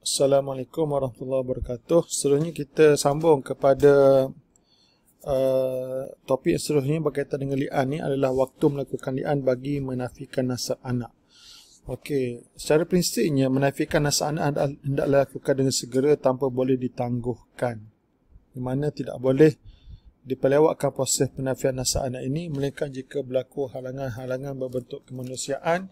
Assalamualaikum warahmatullahi wabarakatuh. Seterusnya kita sambung kepada topik seterusnya berkaitan dengan li'an. Ni adalah waktu melakukan li'an bagi menafikan nasab anak. Okey, secara prinsipnya menafikan nasab anak hendaklah dilakukan dengan segera tanpa boleh ditangguhkan. Di mana tidak boleh dipelewatkan proses penafian nasab anak ini melainkan jika berlaku halangan-halangan berbentuk kemanusiaan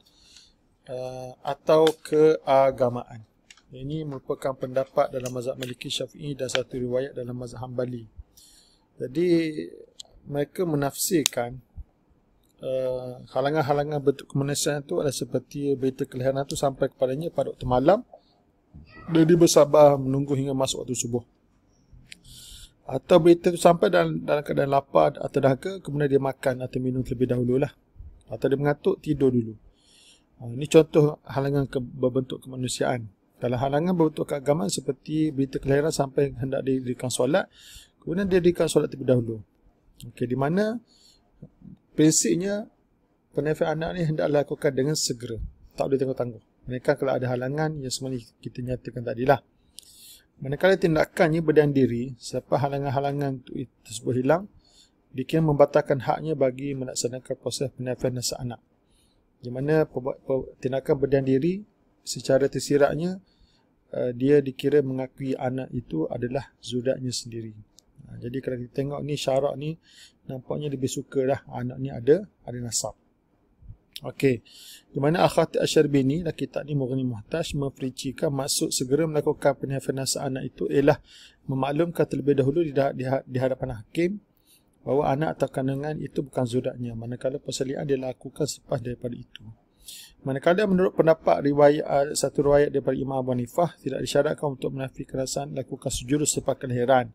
atau keagamaan. Ini merupakan pendapat dalam mazhab Maliki, Syafi'i dan satu riwayat dalam mazhab Hanbali. Jadi mereka menafsirkan halangan-halangan bentuk kemanusiaan itu adalah seperti berita kelahiran itu sampai kepadanya pada waktu malam dan dia bersabar menunggu hingga masuk waktu subuh. Atau berita itu sampai dalam keadaan lapar atau dahaga, kemudian dia makan atau minum terlebih dahulu lah. Atau dia mengantuk, tidur dulu. Ini contoh halangan berbentuk kemanusiaan. Kalau halangan berbentuk keagamaan seperti berita kelahiran sampai hendak didirikan solat, kemudian dia didirikan solat terlebih dahulu. Okey, di mana prinsipnya penafian anak ni hendak dilakukan dengan segera, tak boleh tangguh-tangguh. Mereka kalau ada halangan yang sebenarnya kita nyatakan tadilah. Manakala tindakannya berdiam diri, selepas halangan-halangan tersebut hilang, dikira membatalkan haknya bagi melaksanakan proses penafian nasab anak. Di mana tindakan berdiam diri secara tersiratnya dia dikira mengakui anak itu adalah zudatnya sendiri. Jadi kalau kita tengok ni syarak ni nampaknya lebih suka lah anak ni ada nasab. Okey. Di mana Al-Khatib Asy-Syarbini dalam kitab ni Mughni Muhtaj memperincikan maksud segera melakukan penafian nasab anak itu ialah memaklumkan terlebih dahulu di hadapan hakim bahawa anak atau kandungan itu bukan zudatnya, manakala persalinan dia lakukan selepas daripada itu. Manakala menurut pendapat satu riwayat daripada Imam Abu Hanifah, tidak disyaratkan untuk menafikan nasab lakukan sujud selepas kelahiran.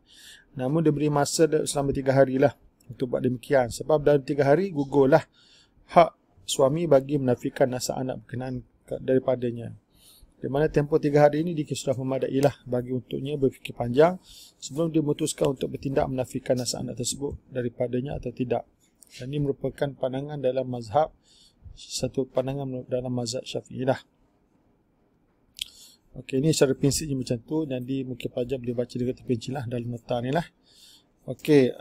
Namun diberi masa selama 3 hari lah untuk buat demikian. Sebab dalam 3 hari gugurlah hak suami bagi menafikan nasab anak berkenaan daripadanya. Di mana tempoh 3 hari ini dikira sudah memadailah bagi untuknya berfikir panjang sebelum dia memutuskan untuk bertindak menafikan nasab anak tersebut daripadanya atau tidak. Dan ini merupakan pandangan dalam mazhab, satu pandangan dalam mazhab Syafi'i lah. Okey, ini secara prinsipnya macam tu. Jadi mungkin pelajar boleh baca dengan terperinci lah dalam nota ni lah. Okey,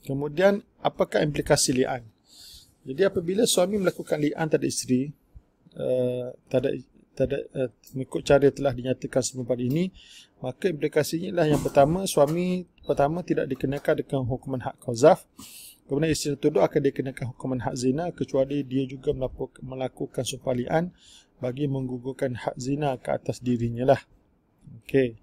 kemudian apakah implikasi li'an? Jadi apabila suami melakukan li'an terhadap isteri, mengikut cara telah dinyatakan sebelum pada ini, maka implikasinya lah yang pertama, suami pertama tidak dikenakan dengan hukuman had qazaf. Kemudian isteri tertuduh akan dikenakan hukuman had zina kecuali dia juga melakukan sumpah li'an bagi menggugurkan had zina ke atas dirinya lah. Okey.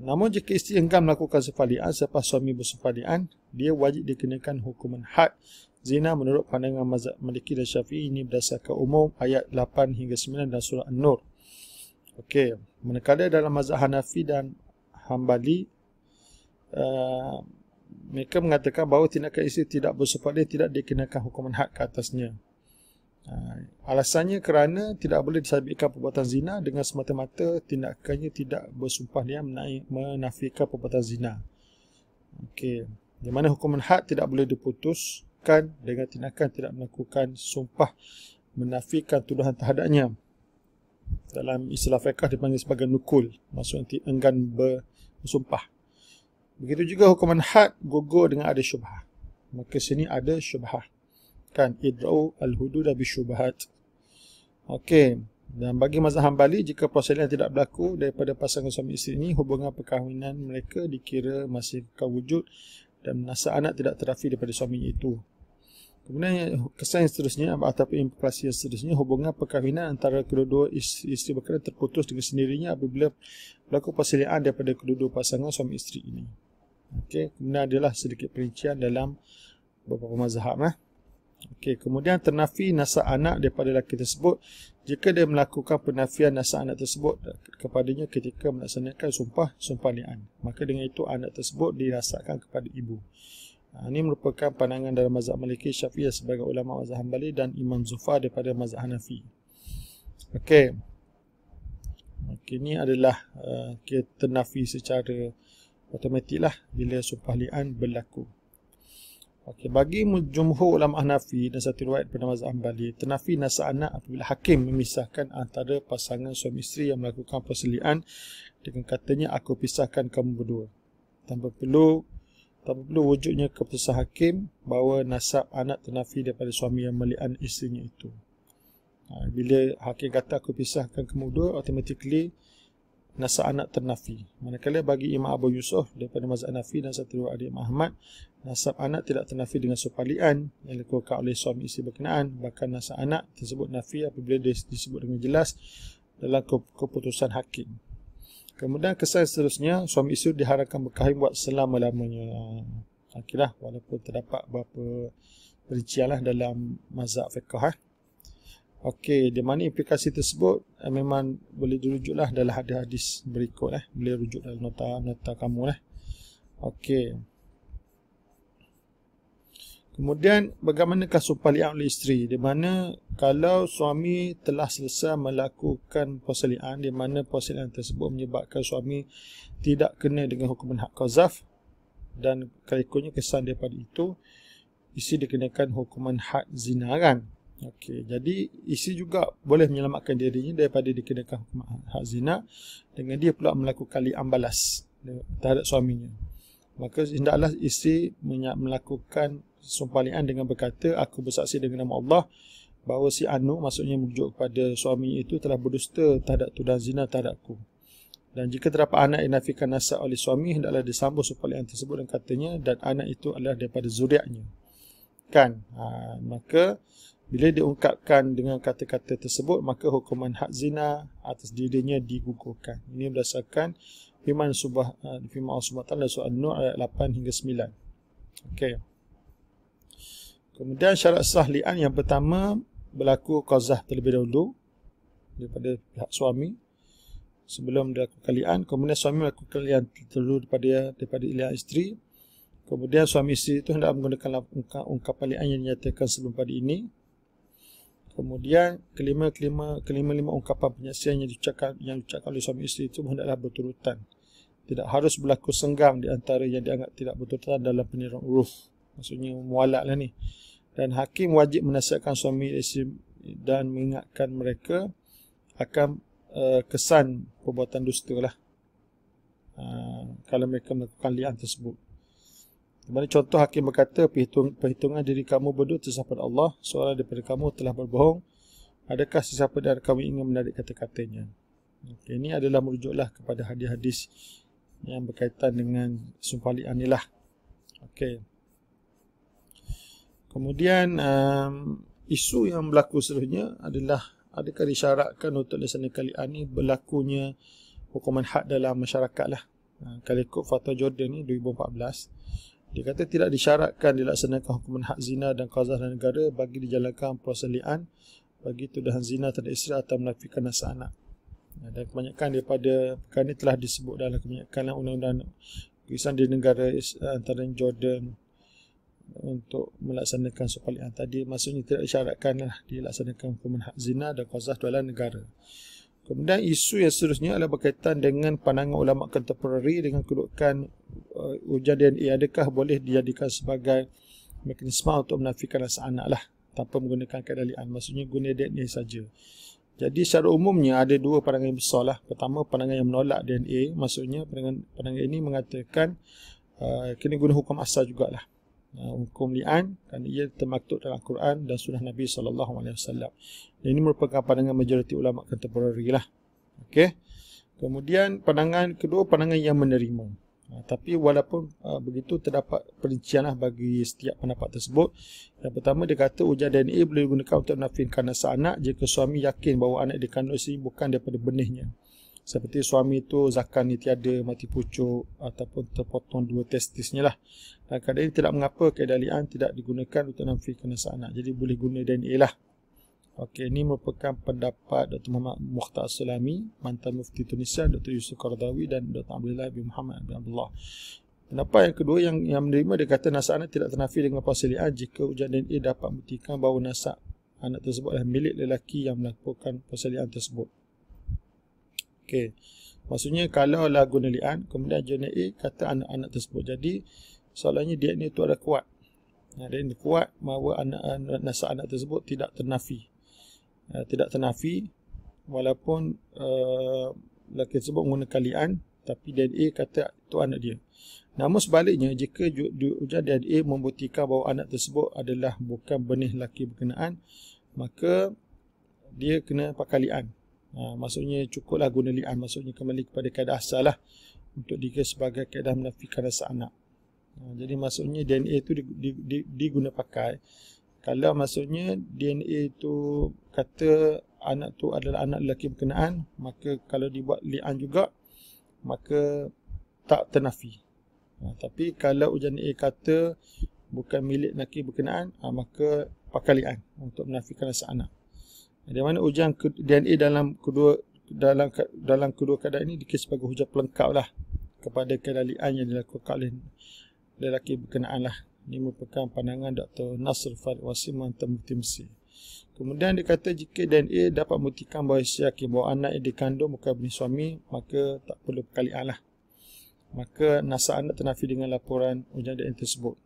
Namun jika isteri enggan melakukan sumpah li'an selepas suami bersumpah li'an, dia wajib dikenakan hukuman had zina menurut pandangan mazhab Maliki dan Syafi'i. Ini berdasarkan umum ayat 8 hingga 9 dalam surah An-Nur. Okey, manakala dalam mazhab Hanafi dan Hanbali, mereka mengatakan bahawa tindakan isteri tidak bersumpah li'an tidak dikenakan hukuman had ke atasnya. Alasannya kerana tidak boleh disabitkan perbuatan zina dengan semata-mata tindakannya tidak bersumpah li'an menafikan perbuatan zina. Okey, di mana hukuman had tidak boleh diputuskan dengan tindakan tidak melakukan sumpah menafikan tuduhan terhadapnya. Dalam istilah fiqh dipanggil sebagai nukul, maksudnya enggan bersumpah. Begitu juga hukuman had gugur dengan ada syubhah. Maka sini ada syubhah. Kan, idra'u al-hudud bisyubhat. Okey, dan bagi mazhab Hanbali, jika persalinan tidak berlaku daripada pasangan suami isteri ini, hubungan perkahwinan mereka dikira masih kekal wujud dan nasab anak tidak terafi daripada suami itu. Kemudian kesan yang seterusnya ataupun implikasi yang seterusnya, hubungan perkahwinan antara kedua-dua isteri berkaitan terputus dengan sendirinya apabila berlaku persalinan daripada kedua-dua pasangan suami isteri ini. Okey, kemudian adalah sedikit perincian dalam beberapa mazhab lah. Okey, kemudian ternafi nasab anak daripada lelaki tersebut jika dia melakukan penafian nasab anak tersebut kepadanya ketika melaksanakan sumpah li'an. Maka dengan itu anak tersebut dirasakkan kepada ibu. Ini merupakan pandangan dalam mazhab Maliki, Syafi'i sebagai ulama mazhab Hanbali dan Imam Zufar daripada mazhab Hanafi. Okey. Okey, ini adalah ternafi secara automatik lah bila sumpah li'an berlaku. Okey, bagi jumhur ulama Hanafi dan satu riwayat pada mazhab Hambali, ternafi nasab anak apabila hakim memisahkan antara pasangan suami isteri yang melakukan perselian dengan katanya aku pisahkan kamu berdua. Tanpa perlu wujudnya keputusan hakim bahawa nasab anak ternafi daripada suami yang melian isterinya itu. Bila hakim kata aku pisahkan kamu berdua, automatically nasab anak ternafi. Manakala bagi Imam Abu Yusuf daripada mazhab Hanafi dan satu riwayat Imam Ahmad, nasab anak tidak ternafi dengan supalian yang dilakukan oleh suami isteri berkenaan. Bahkan nasab anak tersebut nafi apabila disebut dengan jelas dalam keputusan hakim. Kemudian kesan seterusnya, suami isteri diharapkan berkahwin buat selama-lamanya. Akhirlah, walaupun terdapat beberapa perincian dalam mazhab fiqh. Okey, di mana implikasi tersebut memang boleh dirujuklah dalam hadis-hadis berikut. Boleh rujuk dalam nota kamu. Okey. Kemudian bagaimanakah sumpah li'an oleh isteri? Di mana kalau suami telah selesai melakukan perselian, di mana perselian tersebut menyebabkan suami tidak kena dengan hukuman had qazaf, dan ikutnya kesan daripada itu, isteri dikenakan hukuman had zina kan? Okey, jadi isteri juga boleh menyelamatkan dirinya daripada dikenakan hukuman had zina dengan dia pula melakukan li'an balas terhadap suaminya. Maka hendaklah isteri melakukan sumpah li'an dengan berkata, aku bersaksi dengan nama Allah bahawa si Anu, maksudnya merujuk kepada suami itu, telah berdusta terhadap tuduhan zina terhadapku. Dan jika terdapat anak yang nafikan nasab oleh suami, hendaklah disambung sumpah li'an tersebut dan katanya, dan anak itu adalah daripada zuriatnya. Kan? Maka bila diungkapkan dengan kata-kata tersebut, maka hukuman had zina atas dirinya digugurkan. Ini berdasarkan firman Allah SWT dalam surah An-Nur ayat 8 hingga 9. Okey. Kemudian syarat sah li'an yang pertama, berlaku qazah terlebih dahulu daripada pihak suami sebelum dilakukan li'an. Kemudian suami melakukan li'an terlebih daripada li'an isteri. Kemudian suami isteri itu hendak menggunakan ungkapan li'an yang dinyatakan sebelum pada ini. Kemudian kelima ungkapan penyaksian yang diucapkan oleh suami isteri itu hendaklah berturutan. Tidak harus berlaku senggam di antara yang dianggap tidak berturutan dalam peniraan uruf. Maksudnya mualak lah ni. Dan hakim wajib menasihatkan suami isteri dan mengingatkan mereka akan kesan perbuatan dusta lah. Kalau mereka melakukan li'an tersebut. Dimana contoh hakim berkata, perhitungan diri kamu berdua tersesat pada Allah, seorang daripada kamu telah berbohong, adakah sesiapa dari kamu ingin menarik kata-katanya? Okay, ini adalah merujuklah kepada hadis-hadis yang berkaitan dengan sumpah li'an ni lah. Okay. Kemudian isu yang berlaku seterusnya adalah, adakah disyaratkan untuk dilaksanakan li'an ni berlakunya hukuman had dalam masyarakat lah. Kalau ikut Fatwa Jordan ni 2014, dia kata tidak disyaratkan dilaksanakan hukuman had zina dan qazaf dalam negara bagi dijalankan proses li'an bagi tuduhan zina terhadap isteri atau menafikan nasab anak. Dan kebanyakan daripada perkara ini telah disebut dalam kebanyakan undang-undang kisah di negara antara Jordan untuk melaksanakan sumpah li'an tadi. Maksudnya tidak disyaratkanlah dilaksanakan hukuman had zina dan qazaf dalam negara. Kemudian isu yang seterusnya adalah berkaitan dengan pandangan ulama kontemporari dengan kedudukan ujian DNA. Adakah boleh dijadikan sebagai mekanisme untuk menafikan nasab anak lah tanpa menggunakan kaedah li'an, maksudnya guna DNA saja. Jadi secara umumnya ada dua pandangan yang besar lah. Pertama, pandangan yang menolak DNA, maksudnya pandangan ini mengatakan kena guna hukum asal jugalah. Hukum li'an kerana ia termaktub dalam Al-Quran dan sunnah Nabi SAW. Dan ini merupakan pandangan majoriti ulama kontemporari lah. Okey. Kemudian pandangan kedua, pandangan yang menerima. Tapi walaupun begitu, terdapat perincian lah bagi setiap pendapat tersebut. Yang pertama, dia kata ujian DNA boleh digunakan untuk menafikan nasab anak jika suami yakin bahawa anak dikandung isteri bukan daripada benihnya. Seperti suami itu zakar ni tiada, mati pucuk ataupun terpotong dua testisnya lah. Dan kadang ini tidak mengapa kaedah li'an tidak digunakan untuk menafikan nasab anak. Jadi boleh guna DNA lah. Okey, ini merupakan pendapat Dr. Muhammad Mukhtar Sulami, mantan Mufti Tunisia, Dr. Yusuf Qaradawi dan Dr. Abdullah bin Muhammad bin Abdullah. Pendapat yang kedua yang menerima, dia kata nasab anak tidak ternafi dengan proses li'an jika ujian DNA dapat membuktikan bahawa nasab anak tersebut adalah milik lelaki yang melakukan proses li'an tersebut. Okey, maksudnya kalau lah guna li'an, kemudian DNA kata anak-anak tersebut. Jadi soalannya DNA itu ada kuat. Dan kuat bahawa nasab anak tersebut tidak ternafi. Tidak ternafi walaupun lelaki tersebut menggunakan li'an, tapi DNA kata itu anak dia. Namun sebaliknya, jika ujian DNA membuktikan bahawa anak tersebut adalah bukan benih lelaki berkenaan, maka dia kena pakai li'an. Maksudnya cukuplah guna li'an, maksudnya kembali kepada kaedah asal lah, untuk dikira sebagai kaedah menafikan nasab anak. Jadi maksudnya DNA itu diguna pakai kalau maksudnya DNA itu kata anak tu adalah anak lelaki berkenaan, maka kalau dibuat li'an juga, maka tak ternafi. Tapi kalau ujian DNA kata bukan milik lelaki berkenaan, maka pakai li'an untuk menafikan nasab anak. Di mana ujian DNA dalam kedua keadaan ini dikira sebagai hujah pelengkap lah kepada kaedah li'an yang dilakukan oleh lelaki berkenaan lah. Ini merupakan pandangan Dr. Nasr Farid Wasim Mantan Mufti Mesir. Kemudian dia kata jika DNA dapat membuktikan bahawa yakin bahawa anak yang dikandung bukan benih suami, maka tak perlu perkalian lah. Maka nasab anak ternafi dengan laporan ujian DNA tersebut.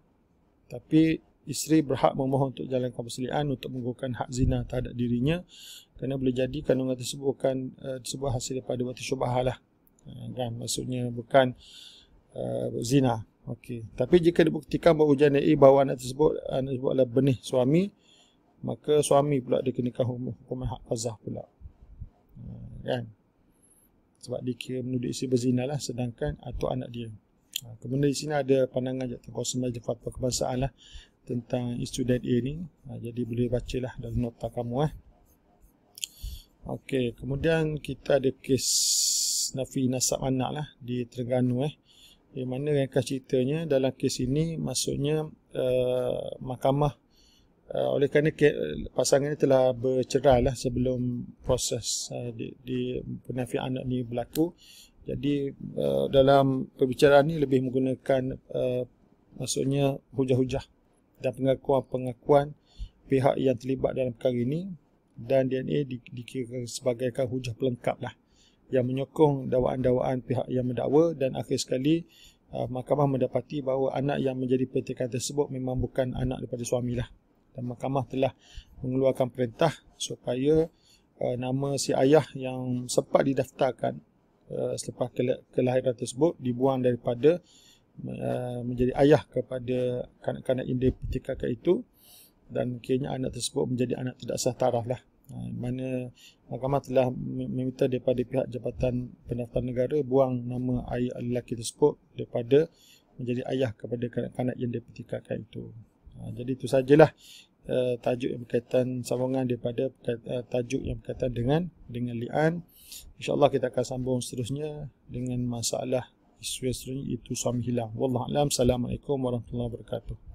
Tapi isteri berhak memohon untuk jalankan perselian untuk menggugurkan hak zina terhadap dirinya, kerana boleh jadi kandungan tersebut bukan sebuah hasil daripada waktu syubhah lah. Kan maksudnya bukan zina. Okey. Tapi jika dibuktikan bahawa ujian DNA bahawa anak tersebut adalah benih suami, maka suami pula dikenakan hukuman hak qazah pula. Kan? Sebab dikira menuduh isteri berzina lah, sedangkan itu anak dia. Kemudian di sini ada pandangan Dr. Qasim Majid Fatwa Kebangsaan lah tentang isu DNA ni. Jadi boleh bacalah dalam nota kamu. Okey, kemudian kita ada kes nafi nasab anak lah di Terengganu. Di mana ringkas ceritanya dalam kes ini, maksudnya mahkamah oleh kerana pasangan ini telah bercerai lah sebelum proses di penafian anak ni berlaku. Jadi dalam perbicaraan ni lebih menggunakan maksudnya hujah-hujah dan pengakuan-pengakuan pihak yang terlibat dalam perkara ini, dan DNA dikira sebagai hujah pelengkap lah yang menyokong dakwaan-dakwaan pihak yang mendakwa. Dan akhir sekali mahkamah mendapati bahawa anak yang menjadi petikan tersebut memang bukan anak daripada suami lah. Dan mahkamah telah mengeluarkan perintah supaya nama si ayah yang sempat didaftarkan selepas kelahiran tersebut dibuang daripada menjadi ayah kepada kanak-kanak yang dipertikaikan itu, dan kiranya anak tersebut menjadi anak tidak sah taraf lah. Mana mahkamah telah meminta daripada pihak Jabatan Pendaftaran Negara buang nama ayah lelaki tersebut daripada menjadi ayah kepada kanak-kanak yang dipertikaikan itu. Jadi itu sajalah tajuk yang berkaitan, sambungan daripada tajuk yang berkaitan dengan li'an. InsyaAllah kita akan sambung seterusnya dengan masalah isu seterusnya, itu suami hilang. Wallahualam. Assalamualaikum warahmatullahi wabarakatuh.